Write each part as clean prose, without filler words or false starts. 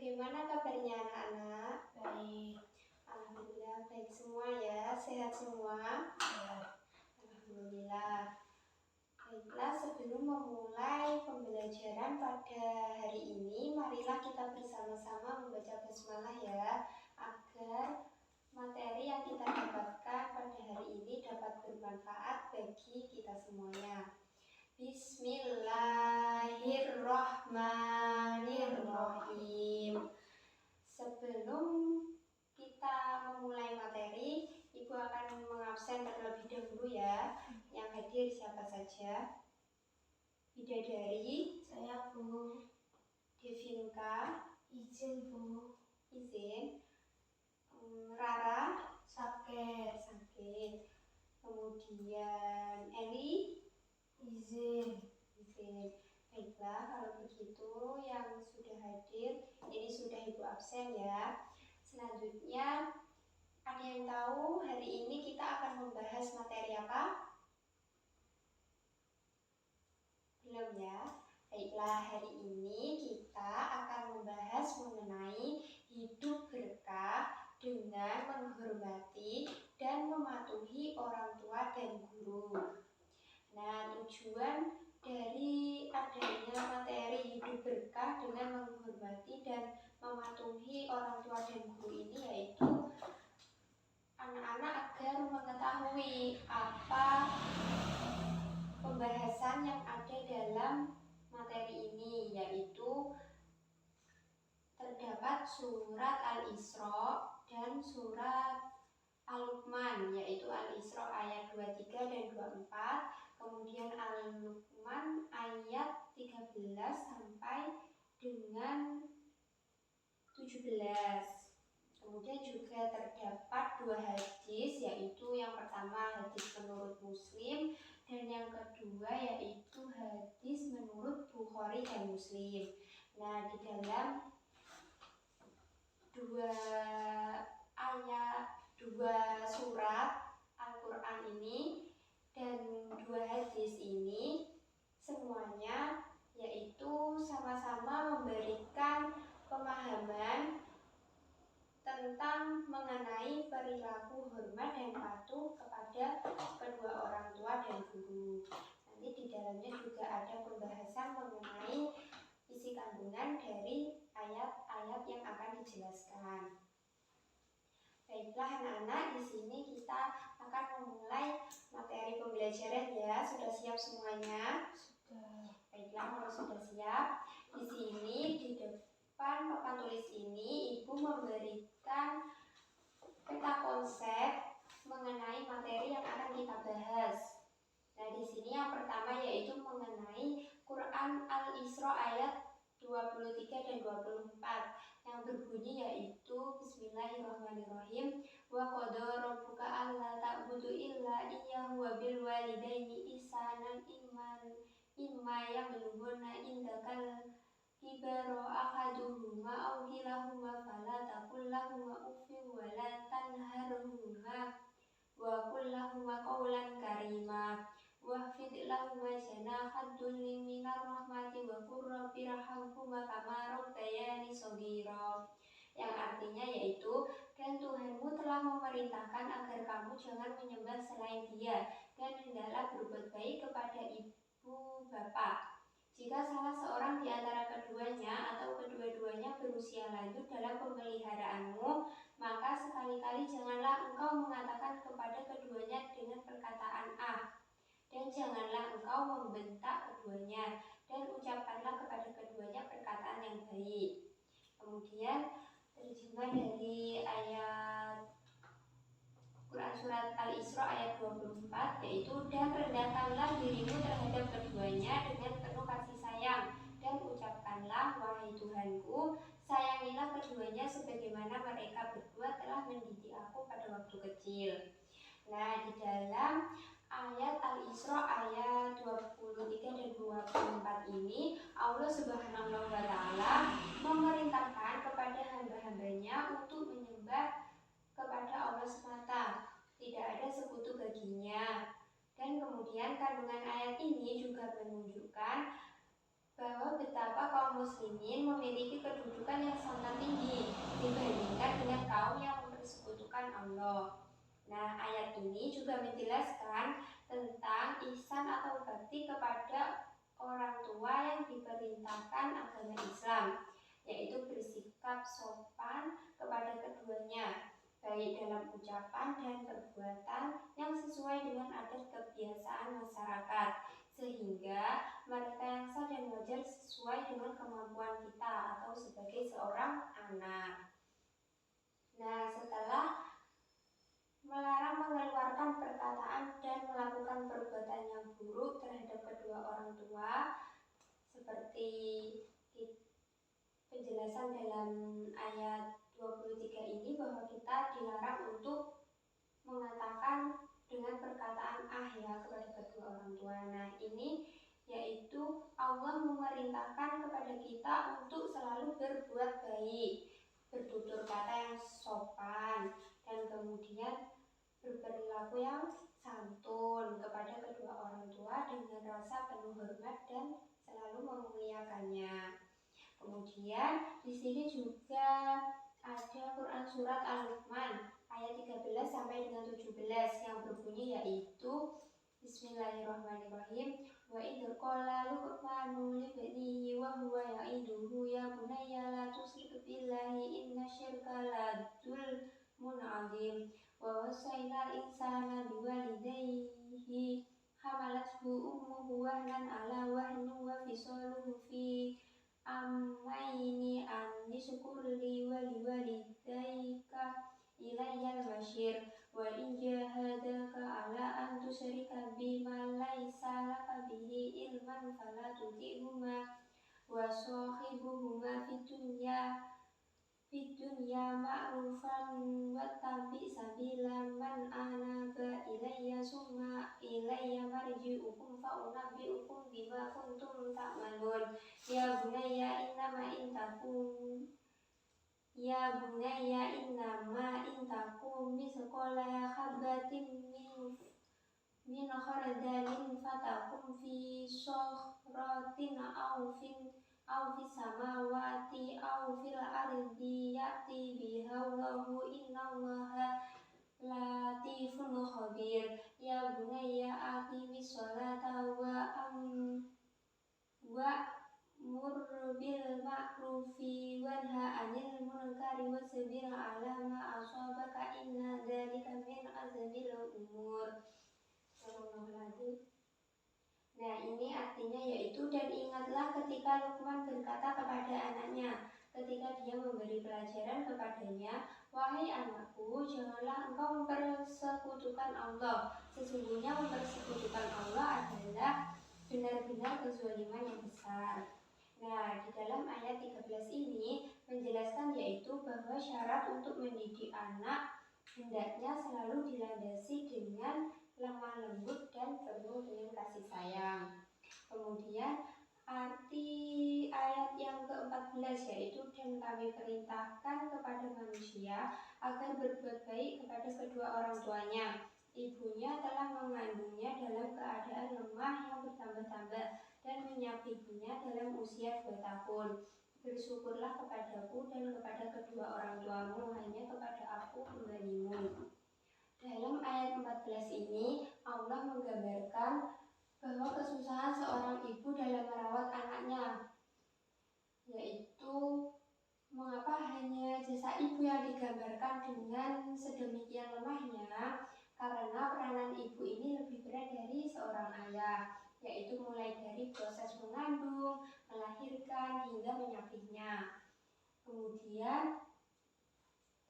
Bagaimana kabarnya anak-anak? Baik. Alhamdulillah baik semua ya, sehat semua? Ya. Alhamdulillah. Baiklah, sebelum memulai pembelajaran pada hari ini, marilah kita bersama-sama membaca basmalah ya, agar materi yang kita dapatkan pada hari ini dapat bermanfaat bagi kita semuanya. Bismillahirrahmanirrahim. Sebelum kita memulai materi, Ibu akan mengabsen terlebih dahulu ya. Yang hadir siapa saja? Bidadari, Saya Bu. Devinka, Izin Bu. izin. Rara, Sakit. sakit. Kemudian Eli, Izin. izin. Baiklah, kalau begitu yang sudah hadir, ini sudah Ibu absen ya. Selanjutnya, ada yang tahu hari ini kita akan membahas materi apa? Belum ya? Baiklah, hari ini kita akan membahas mengenai hidup berkah dengan menghormati dan mematuhi orang tua dan guru. Nah, tujuan dari adanya materi hidup berkah dengan menghormati dan mematuhi orang tua dan guru ini yaitu anak-anak agar mengetahui apa pembahasan yang ada dalam materi ini, yaitu terdapat surat Al-Isra dan surat Al-Luqman, yaitu Al-Isra ayat 23 dan 24, kemudian Al-Luqman ayat 13 sampai dengan 17. Kemudian juga terdapat dua hadis, yaitu yang pertama hadis menurut Muslim dan yang kedua yaitu hadis menurut Bukhari dan Muslim. Nah, di dalam dua surat Al-Quran ini dan dua hadis ini semuanya yaitu sama-sama memberikan pemahaman tentang mengenai perilaku hormat dan patuh kepada kedua orang tua dan guru. Nanti di dalamnya juga ada pembahasan mengenai isi kandungan dari ayat-ayat yang akan dijelaskan. Baiklah anak-anak, di sini kita akan memulai materi pembelajaran ya. Sudah siap semuanya? Sudah. Baiklah, kalau sudah siap, di sini di depan papan tulis ini Ibu memberikan peta konsep mengenai materi yang akan kita bahas. Nah, di sini yang pertama yaitu mengenai Quran Al-Isra ayat 23 dan 24 yang berbunyi yaitu Bismillahirrahmanirrahim, wa qada rabbuka alla ta'budu illa iyyahu wa bil walidaini ihsanan imma yablughanna indakal kibara ahaduhuma aw kilahuma fala taqul lahuma uffin wa la tanharhuma wa qul lahuma qawlan karima wahfid lahuma janaha dzulli minar rahmati wa qur rabbi irhamhuma kama rabbayani shaghira, yang artinya yaitu, dan Tuhanmu telah memerintahkan agar kamu jangan menyembah selain Dia dan hendaklah berbuat baik kepada ibu bapak. Jika salah seorang di antara keduanya atau kedua-duanya berusia lanjut dalam pemeliharaanmu, maka sekali-kali janganlah engkau mengatakan kepada keduanya dengan perkataan dan janganlah engkau membentak keduanya, dan ucapkanlah kepada keduanya perkataan yang baik. Kemudian terjemah dari ayat Quran surat Al-Isra ayat 24 yaitu, dan rendahkanlah dirimu terhadap keduanya dengan penuh kasih sayang, dan ucapkanlah, wahai Tuhanku, sayangilah keduanya sebagaimana mereka berdua telah mendidik aku pada waktu kecil. Nah, di dalam ayat Al-Isra ayat 23 dan 24 ini Allah Subhanahu wa Ta'ala memerintahkan kepada hamba-hambanya untuk menyembah kepada Allah semata, tidak ada sekutu baginya. Dan kemudian kandungan ayat ini juga menunjukkan bahwa betapa kaum kaum muslimin memiliki kedudukan yang sangat tinggi dibandingkan dengan kaum yang mempersekutukan Allah. Nah, ayat ini juga menjelaskan tentang ihsan atau bakti kepada orang tua yang diperintahkan agama Islam, yaitu bersikap sopan kepada keduanya, baik dalam ucapan dan perbuatan yang sesuai dengan adat kebiasaan masyarakat, sehingga mereka yang sah dan wajar sesuai dengan kemampuan kita atau sebagai seorang anak. Nah, setelah melarang mengeluarkan perkataan dan melakukan perbuatan yang buruk terhadap kedua orang tua, seperti penjelasan dalam ayat 23 ini bahwa kita dilarang untuk mengatakan dengan perkataan ya kepada kedua orang tua. Nah, ini yaitu Allah memerintahkan kepada kita untuk selalu berbuat baik, bertutur kata yang sopan, dan kemudian berperilaku yang santun kepada kedua orang tua dengan rasa penuh hormat dan selalu memuliakannya. Kemudian di sini juga ada Quran surat Al-Luqman ayat 13 sampai dengan 17 yang berbunyi yaitu Bismillahirrahmanirrahim. Wa idh qala Luqmanu libnihi wa huwa ya'iduhu ya bunayya la tusyrik billahi inna syirka la dzulmun 'adzim. Wa wasaina al-insana biwalidayhi hamalathu ummuhu wahnan 'ala wahnin wa fisaluhu fi amaini an nishkurli wa liwalidayka ilayyal masyir wa in jahadaka 'ala an tusyrika bima laysa laka bihi ilman fala tuti'huma wa sahibuhuma fid dunya ma'rufan wattabi' sabila man anaba ilayya summa ilayya marji'ukum fa unabbi'ukum bima kuntum ta'malun. Ya bunayya innama intakum misqala habatin min khardalin fatakum fi sakhratin aw fis samawati aw fil ardi ya'ti bihallahu innallaha latifun khabir. Ya bunayya aqimis sholata wa'mur bil ma'rufi wanha 'anil munkari wasbir 'ala ma asabaka inna dzalika min azmil umur. Nah, ini artinya yaitu dan ingatlah ketika Luqman berkata kepada anaknya ketika dia memberi pelajaran kepadanya, wahai anakku, janganlah engkau mempersekutukan Allah. Sesungguhnya mempersekutukan Allah adalah benar-benar kezaliman yang besar. Nah, di dalam ayat 13 ini menjelaskan yaitu bahwa syarat untuk mendidik anak hendaknya selalu dilandasi dengan lemah lembut dan penuh dengan kasih sayang. Kemudian arti ayat yang ke-14 yaitu dan kami perintahkan kepada manusia agar berbuat baik kepada kedua orang tuanya. Ibunya telah mengandungnya dalam keadaan lemah yang bertambah-tambah dan menyapitinya dalam usia 2 tahun. Bersyukurlah kepadaku dan kepada kedua orang tuamu, hanya kepada aku kembalimu. Dalam ayat 14 ini Allah menggambarkan bahwa kesusahan seorang ibu dalam merawat anaknya, yaitu mengapa hanya jasa ibu yang digambarkan dengan sedemikian lemahnya, karena peranan ibu ini lebih berat dari seorang ayah, yaitu mulai dari proses mengandung, melahirkan hingga menyapihnya. Kemudian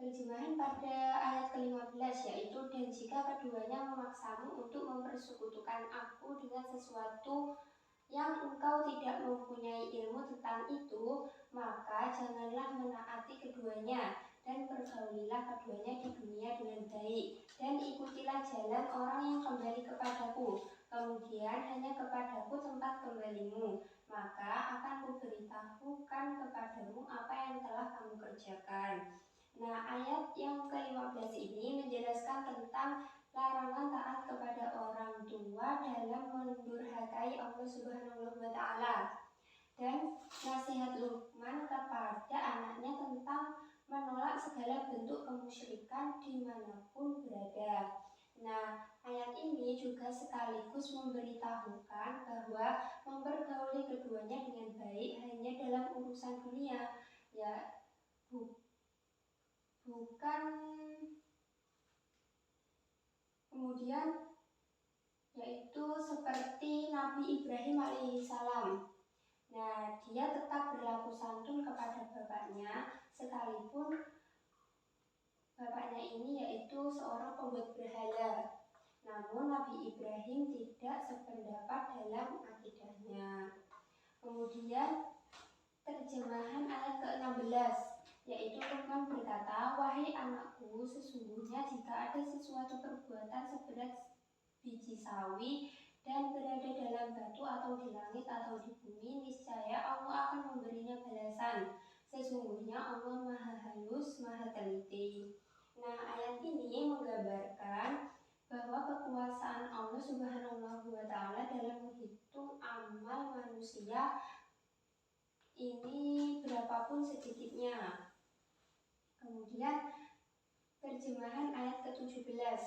terjemahan pada ayat ke-15 yaitu dan jika keduanya memaksamu untuk mempersekutukan aku dengan sesuatu yang engkau tidak mempunyai ilmu tentang itu, maka janganlah menaati keduanya dan pergaulilah keduanya di dunia dengan baik dan ikutilah jalan orang yang kembali kepadaku, kemudian hanya kepadaku tempat kembalimu, maka akan kuberitahukan kepadamu apa yang telah kamu kerjakan. Nah, ayat yang ke-15 ini menjelaskan tentang larangan taat kepada orang tua dalam mendurhakai Allah Subhanahu wa Ta'ala. Dan nasihat kemusyrikan dimanapun berada. Nah, ayat ini juga sekaligus memberitahukan bahwa mempergauli keduanya dengan baik hanya dalam urusan dunia, ya bukan. Kemudian yaitu seperti Nabi Ibrahim alaihissalam. Nah, dia tetap berlaku santun kepada bapaknya sekalipun bapaknya ini yaitu seorang pembuat berhala. Namun Nabi Ibrahim tidak sependapat dalam akidahnya. Kemudian terjemahan ayat ke-16, yaitu Luqman berkata, "Wahai anakku, sesungguhnya jika ada sesuatu perbuatan seberat biji sawi dan berada dalam batu atau di langit atau di bumi, niscaya Allah akan memberinya balasan. Sesungguhnya Allah Maha Halus, Maha Teliti." Nah, ayat ini menggambarkan bahwa kekuasaan Allah Subhanahu wa Ta'ala dalam menghitung amal manusia ini berapapun sedikitnya. Kemudian terjemahan ayat ke-17.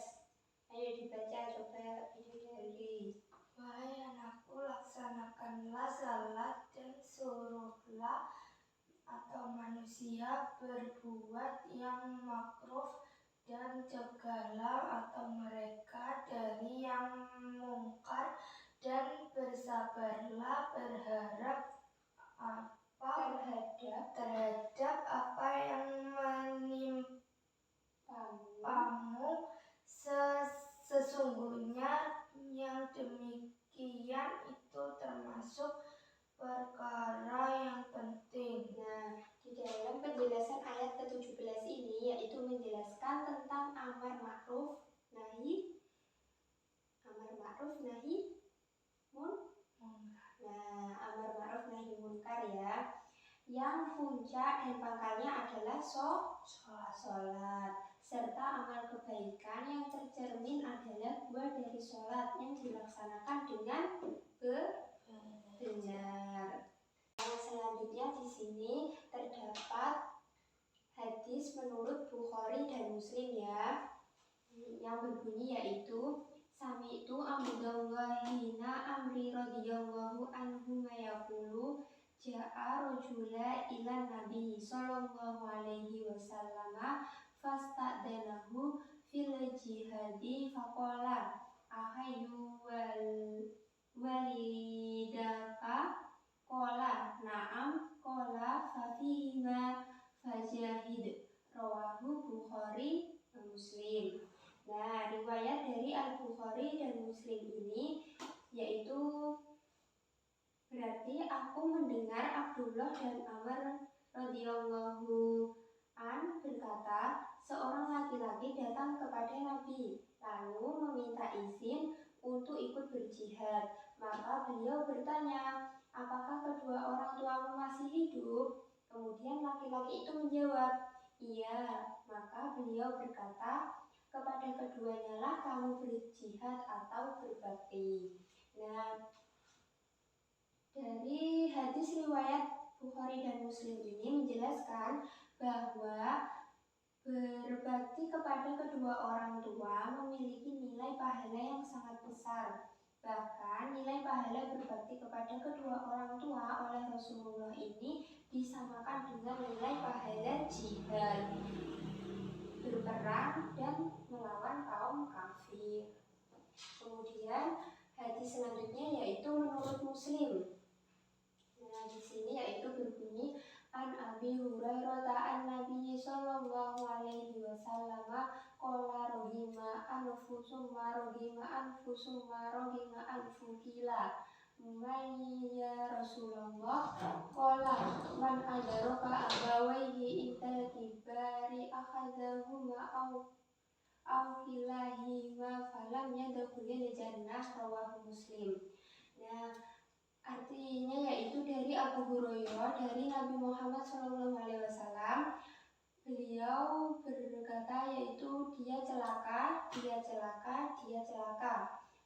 Ayo dibaca, coba Bidadari. Wahai anakku, laksanakanlah salat dan suruhlah atau manusia berbuat yang makruh dan cegahlah atau mereka dari yang mungkar dan bersabarlah terhadap apa yang menimpamu. Sesungguhnya yang demikian itu termasuk perkara yang penting. Nah, di dalam penjelasan ayat ke-17 ini yaitu menjelaskan tentang amar ma'ruf nahi amar ma'ruf nahi munkar ya. Yang puncak dan pangkalnya adalah sholat. Serta amal kebaikan yang tercermin adalah buah dari sholat yang dilaksanakan dengan benar. Yang selanjutnya di sini terdapat hadis menurut Bukhari dan Muslim ya, yang berbunyi yaitu Sami'tu Abdullahina Amri radhiyallahu anhu mayaqulu ja'a rajula ila Nabi sallallahu alaihi wasallam fasta'danahu fil jihadi faqala ahayyu walidaka qala na'am qala fafihima fajahid. Rawahu Bukhari dan Muslim. Nah, riwayat dari Al-Bukhari dan Muslim ini yaitu berarti aku mendengar Abdullah dan Amr radhiyallahu an berkata, seorang laki-laki datang kepada Nabi lalu meminta izin untuk ikut berjihad. Maka beliau bertanya, apakah kedua orang tuamu masih hidup? Kemudian laki-laki itu menjawab, iya. Maka beliau berkata, kepada keduanya lah kamu berjihad atau berbakti. Nah, dari hadis riwayat Bukhari dan Muslim ini menjelaskan bahwa berbakti kepada kedua orang tua memiliki nilai pahala yang sangat besar. Bahkan nilai pahala berbakti kepada kedua orang tua oleh Rasulullah ini disamakan dengan nilai pahala jihad, berperang dan melawan kaum kafir. Kemudian hadis selanjutnya yaitu menurut Muslim. Nah, di sini yaitu berbunyi An Abi Hurairah an Nabi sallallahu alaihi wasallam qala rohima anfusum wa rohima anfusum wa rohima anfukila ya Rasulullah qala man adaraka abawaihi intal kibari akhadahuma au kilahima falam yadkhulil jannah. Rawahu Muslim. Nah, artinya yaitu dari Abu Hurairah dari Nabi Muhammad SAW. Beliau berkata yaitu dia celaka.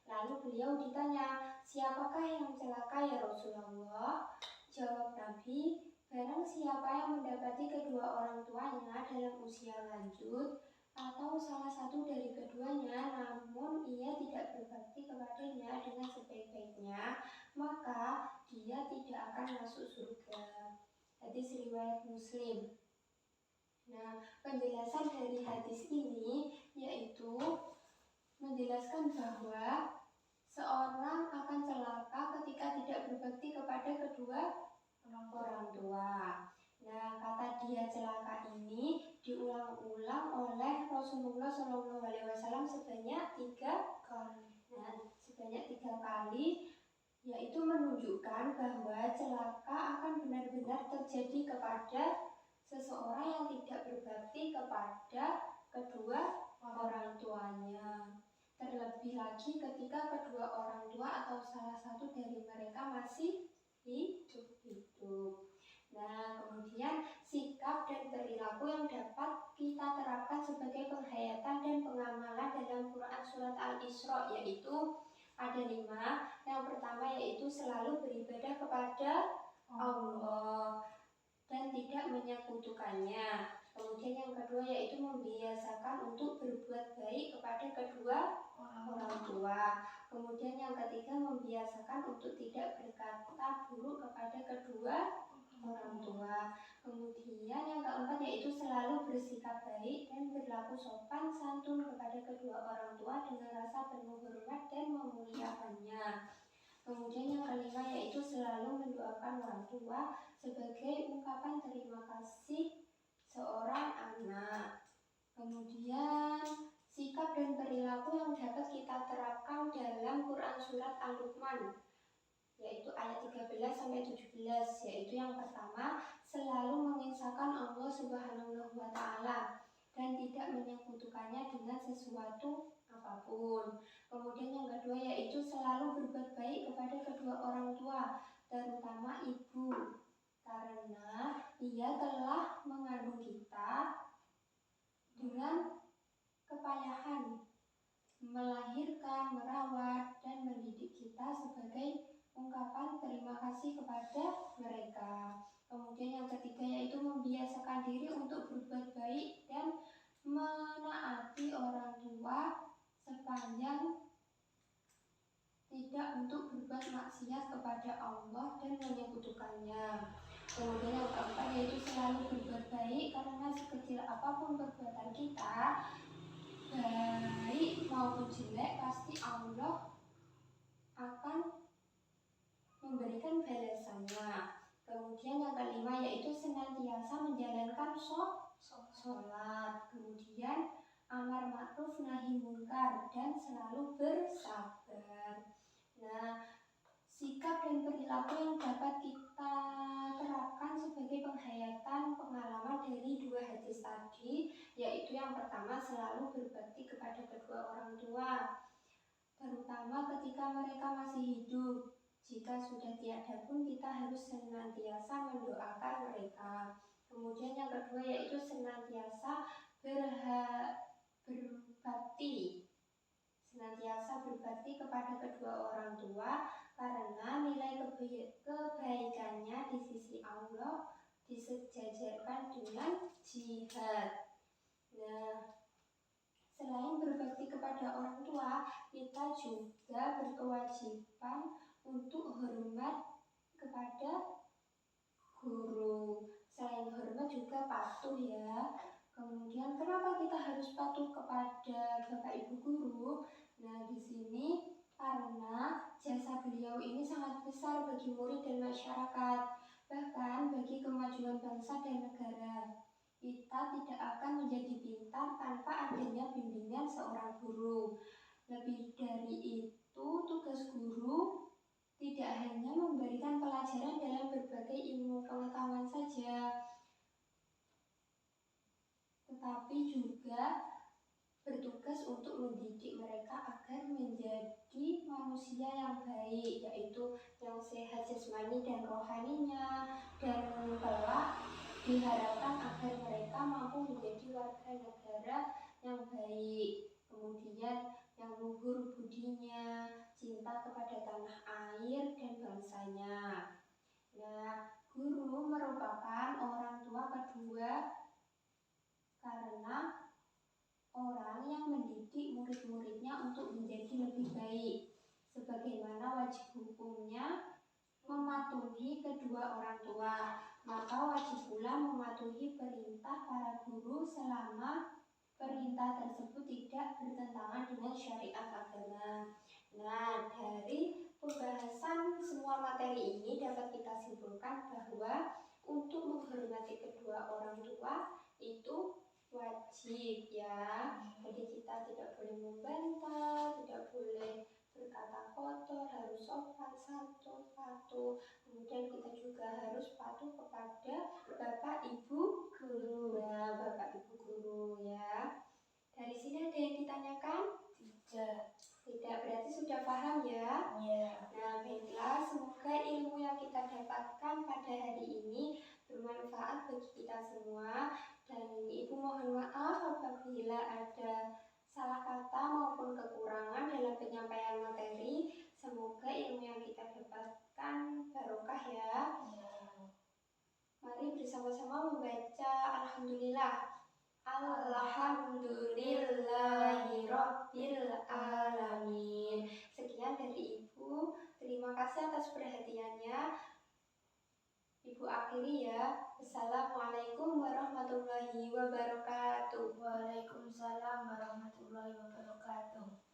Lalu beliau ditanya, siapakah yang celaka ya Rasulullah? Jawab Nabi, barang siapa yang mendapati kedua orang tuanya dalam usia lanjut atau salah satu dari keduanya, namun ia tidak berbakti kepadanya dengan sebaik-baiknya, maka dia tidak akan masuk surga. Hadis riwayat Muslim. Nah, penjelasan dari hadis ini yaitu menjelaskan bahwa seorang akan celaka ketika tidak berbakti kepada kedua orang tua. Nah, kata dia celaka ini diulang-ulang oleh Rasulullah SAW sebanyak 3 kali. Nah, sebanyak 3 kali, yaitu menunjukkan bahwa celaka akan benar-benar terjadi kepada seseorang yang tidak berbakti kepada kedua orang tuanya. Terlebih lagi ketika kedua orang tua atau salah satu dari mereka masih hidup. Nah, kemudian sikap dan perilaku yang dapat kita terapkan sebagai penghayatan dan pengamalan dalam Quran surat Al-Isra yaitu ada 5. Yang pertama yaitu selalu beribadah kepada Allah dan tidak menyekutukannya. Kemudian yang kedua yaitu membiasakan untuk berbuat baik kepada kedua orang tua. Kemudian yang ketiga membiasakan untuk tidak berkata buruk kepada kedua orang tua. Kemudian yang keempat yaitu selalu bersikap baik dan berlaku sopan santun kepada kedua orang tua dengan rasa penuh hormat dan memuliakannya. Kemudian yang kelima yaitu selalu mendoakan orang tua sebagai ungkapan terima kasih seorang anak. Kemudian sikap dan perilaku yang dapat kita terapkan dalam Quran surat Al-Luqman yaitu ayat 13-17, yaitu yang pertama selalu mengisahkan Allah Subhanahu wa Ta'ala dan tidak menyekutukannya dengan sesuatu apapun. Kemudian yang kedua yaitu selalu berbuat baik kepada kedua orang tua, terutama ibu, karena ia telah mengandung kita dengan kepayahan, melahirkan, merawat, dan mendidik kita sebagai ungkapan terima kasih kepada mereka. Kemudian yang ketiga yaitu membiasakan diri untuk berbuat baik dan menaati orang tua sepanjang tidak untuk berbuat maksiat kepada Allah dan menyekutukannya. Kemudian yang keempat yaitu selalu berbuat baik karena sekecil apapun perbuatan kita, baik maupun jelek, pasti Allah akan memberikan balasannya. Kemudian yang kelima yaitu senantiasa menjalankan sholat. Kemudian amar ma'ruf nahi munkar dan selalu bersabar. Nah, sikap dan perilaku yang dapat kita terapkan sebagai penghayatan pengalaman dari 2 hadis tadi, yaitu yang pertama selalu berbakti kepada kedua orang tua, terutama ketika mereka masih hidup. Jika sudah tiada pun kita harus senantiasa mendoakan mereka. Kemudian yang kedua yaitu senantiasa berbakti kepada kedua orang tua karena nilai kebaikannya di sisi Allah disejajarkan dengan jihad. Nah, selain berbakti kepada orang tua, kita juga berkewajiban untuk hormat kepada guru. Selain hormat juga patuh ya. Kemudian kenapa kita harus patuh kepada Bapak Ibu guru? Nah, di sini karena jasa beliau ini sangat besar bagi murid dan masyarakat, bahkan bagi kemajuan bangsa dan negara. Kita tidak akan menjadi pintar tanpa adanya bimbingan seorang guru. Lebih dari itu, tugas guru tidak hanya memberikan pelajaran dalam berbagai ilmu pengetahuan saja, tetapi juga bertugas untuk mendidik mereka agar menjadi manusia yang baik, yaitu yang sehat jasmani dan rohaninya, dan kelak diharapkan agar mereka mampu menjadi warga negara yang baik, kemudian yang luhur budinya, cinta kepada tanah air dan bangsanya. Nah, Guru merupakan orang tua kedua karena orang yang mendidik murid-muridnya untuk menjadi lebih baik. Sebagaimana wajib hukumnya mematuhi kedua orang tua, maka wajib pula mematuhi perintah para guru selama perintah tersebut tidak bertentangan dengan syariat agama. Nah, dari pembahasan semua materi ini dapat kita simpulkan bahwa untuk menghormati kedua orang tua itu wajib ya. Jadi kita tidak boleh membantah, tidak boleh berkata kotor, harus sopan santun, patuh. Kemudian kita juga harus patuh kepada Bapak Ibu guru. Nah, Bapak Ibu guru ya. Dari sini ada yang ditanyakan? Tidak, berarti sudah paham ya? Ya. Nah, baiklah, semoga ilmu yang kita dapatkan pada hari ini bermanfaat bagi kita semua. Dan Ibu mohon maaf apabila ada salah kata maupun kekurangan dalam penyampaian materi. Semoga ilmu yang kita dapatkan barokah ya. Mari bersama-sama membaca Alhamdulillah. Alhamdulillahirabbil alamin. Sekian dari Ibu. Terima kasih atas perhatiannya. Ibu akhiri ya. Assalamualaikum warahmatullahi wabarakatuh. Waalaikumsalam warahmatullahi wabarakatuh.